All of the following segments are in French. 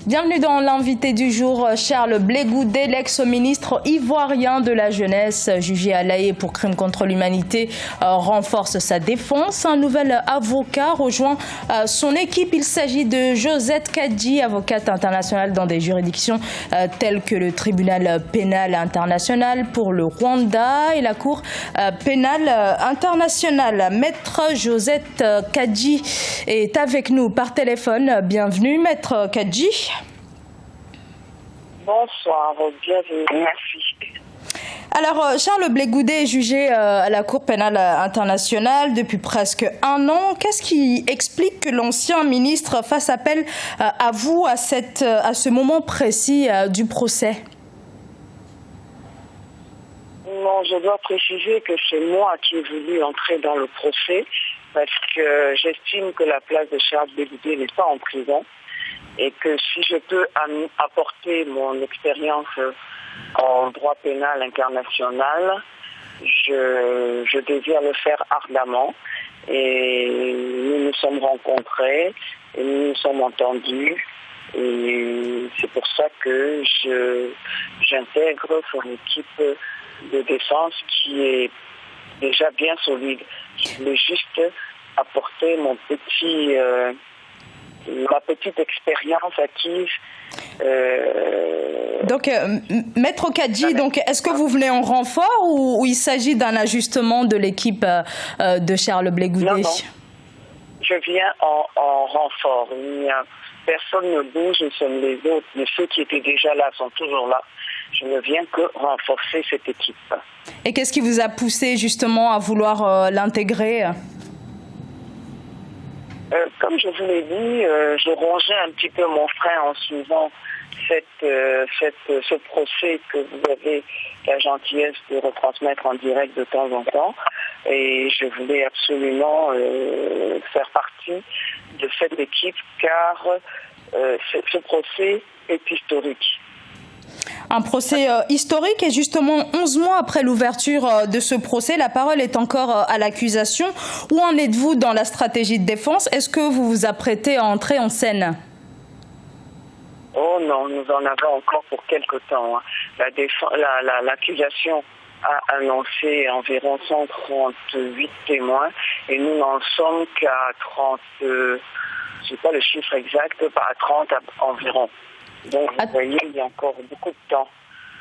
Bienvenue dans l'invité du jour. Charles Blé Goudé, l'ex-ministre ivoirien de la jeunesse, jugé à La Haye pour crimes contre l'humanité, renforce sa défense. Un nouvel avocat rejoint son équipe. Il s'agit de Josette Kadji, avocate internationale dans des juridictions telles que le tribunal pénal international pour le Rwanda et la Cour pénale internationale. Maître Josette Kadji est avec nous par téléphone. Bienvenue, Maître Kadji. Bonsoir, bienvenue, merci. Alors, Charles Blé Goudé est jugé à la Cour pénale internationale depuis presque un an. Qu'est-ce qui explique que l'ancien ministre fasse appel à vous à ce moment précis du procès? Non, je dois préciser que c'est moi qui ai voulu entrer dans le procès parce que j'estime que la place de Charles Blé Goudé n'est pas en prison et que si je peux apporter mon expérience en droit pénal international, je désire le faire ardemment. Et nous nous sommes rencontrés, et nous nous sommes entendus. Et c'est pour ça que j'intègre son équipe de défense qui est déjà bien solide. Je voulais juste apporter ma petite expérience acquise. Donc, Maître Kadji, est-ce que vous venez en renfort ou il s'agit d'un ajustement de l'équipe de Charles Blé Goudé? Non. Je viens en renfort. Personne ne bouge, nous sommes les autres, mais ceux qui étaient déjà là sont toujours là. Je ne viens que renforcer cette équipe. Et qu'est-ce qui vous a poussé justement à vouloir l'intégrer? Comme je vous l'ai dit, je rongeais un petit peu mon frein en suivant ce procès que vous avez la gentillesse de retransmettre en direct de temps en temps. Et je voulais absolument faire partie de cette équipe car ce procès est historique. Un procès historique et justement 11 mois après l'ouverture de ce procès, la parole est encore à l'accusation. Où en êtes-vous dans la stratégie de défense? Est-ce que vous vous apprêtez à entrer en scène? Oh non, nous en avons encore pour quelque temps. L'accusation a annoncé environ 138 témoins et nous n'en sommes qu'à 30, je ne sais pas le chiffre exact, à 30 environ. Donc, vous voyez, il y a encore beaucoup de temps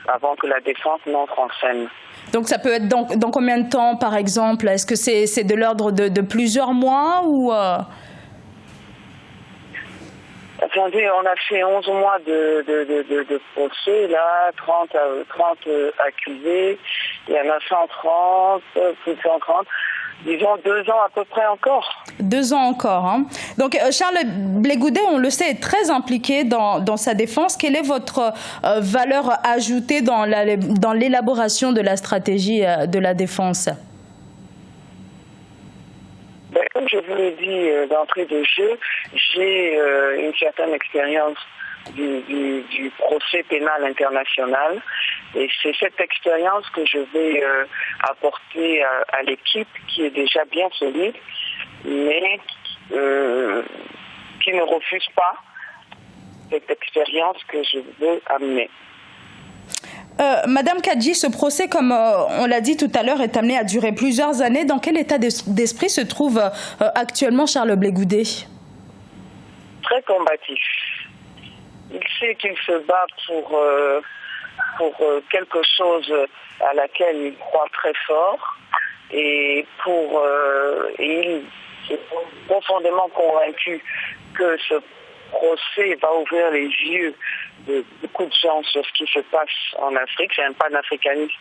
avant que la défense n'entre en scène. Donc, ça peut être dans combien de temps, par exemple? Est-ce que c'est de l'ordre de plusieurs mois ou Attendez, on a fait 11 mois de procès, là, 30 accusés, il y en a 130, plus de 130. Disons 2 ans à peu près encore. 2 ans encore. Hein. Donc, Charles Blé Goudé, on le sait, est très impliqué dans sa défense. Quelle est votre valeur ajoutée dans l'élaboration de la stratégie de la défense? Comme je vous l'ai dit d'entrée de jeu, j'ai une certaine expérience du procès pénal international et c'est cette expérience que je vais apporter à l'équipe qui est déjà bien solide mais qui ne refuse pas cette expérience que je veux amener. Madame Kadji, ce procès, comme on l'a dit tout à l'heure, est amené à durer plusieurs années. Dans quel état d'esprit se trouve actuellement Charles Blé Goudé? Très combatif. Il sait qu'il se bat pour quelque chose à laquelle il croit très fort et il est profondément convaincu que ce procès va ouvrir les yeux de beaucoup de gens sur ce qui se passe en Afrique. C'est un panafricaniste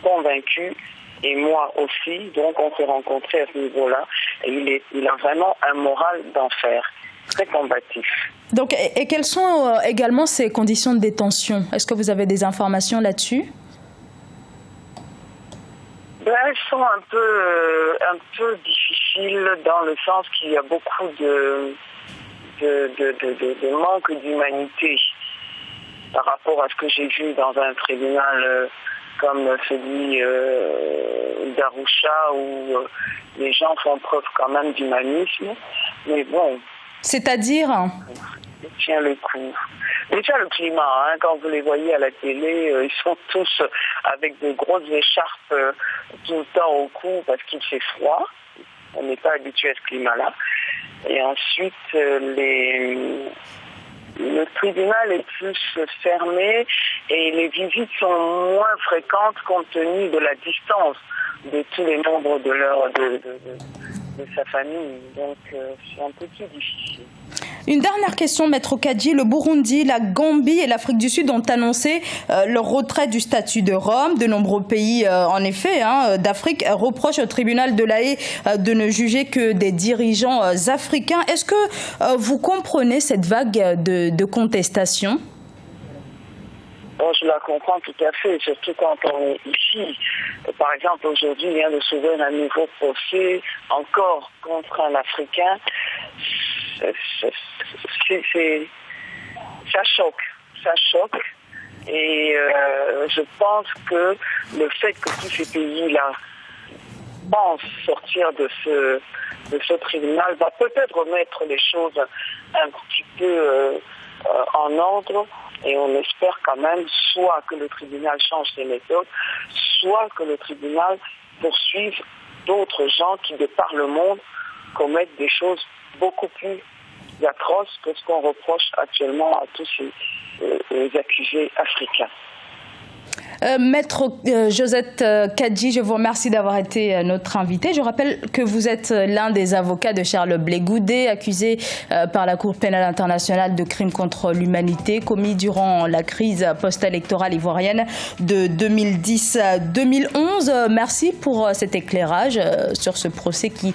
convaincu et moi aussi, donc on s'est rencontrés à ce niveau-là et il a vraiment un moral d'enfer. Très combatif. Donc, et quelles sont également ces conditions de détention? Est-ce que vous avez des informations là-dessus? Elles sont un peu difficiles dans le sens qu'il y a beaucoup de manque d'humanité par rapport à ce que j'ai vu dans un tribunal comme celui d'Arusha où les gens font preuve quand même d'humanisme. Mais bon. C'est-à-dire? tient le coup. Déjà le climat, quand vous les voyez à la télé, ils sont tous avec de grosses écharpes tout le temps au cou parce qu'il fait froid. On n'est pas habitué à ce climat-là. Et ensuite, le tribunal est plus fermé et les visites sont moins fréquentes compte tenu de la distance de tous les membres de sa famille. Donc, c'est un peu plus difficile. Une dernière question, Maître Kadji. Le Burundi, la Gambie et l'Afrique du Sud ont annoncé leur retrait du statut de Rome. De nombreux pays, en effet, d'Afrique reprochent au tribunal de La Haye de ne juger que des dirigeants africains. Est-ce que vous comprenez cette vague de contestation ? Je la comprends tout à fait, surtout quand on est ici. Par exemple, aujourd'hui, il vient de s'ouvrir un nouveau procès encore contre un Africain. Ça choque. Et je pense que le fait que tous ces pays-là pensent sortir de ce tribunal va peut-être remettre les choses un petit peu en ordre. Et on espère quand même soit que le tribunal change ses méthodes, soit que le tribunal poursuive d'autres gens qui, de par le monde, commettent des choses beaucoup plus atroces que ce qu'on reproche actuellement à tous les accusés africains. Maître Josette Kadji, je vous remercie d'avoir été notre invité. Je rappelle que vous êtes l'un des avocats de Charles Blé Goudé, accusé par la Cour pénale internationale de crimes contre l'humanité commis durant la crise post-électorale ivoirienne de 2010-2011. Merci pour cet éclairage sur ce procès qui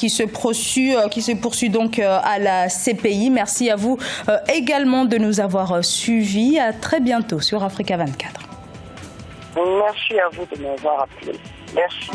se poursuit donc à la CPI. Merci à vous également de nous avoir suivis. À très bientôt sur Africa 24. Merci à vous de m'avoir appelé. Merci.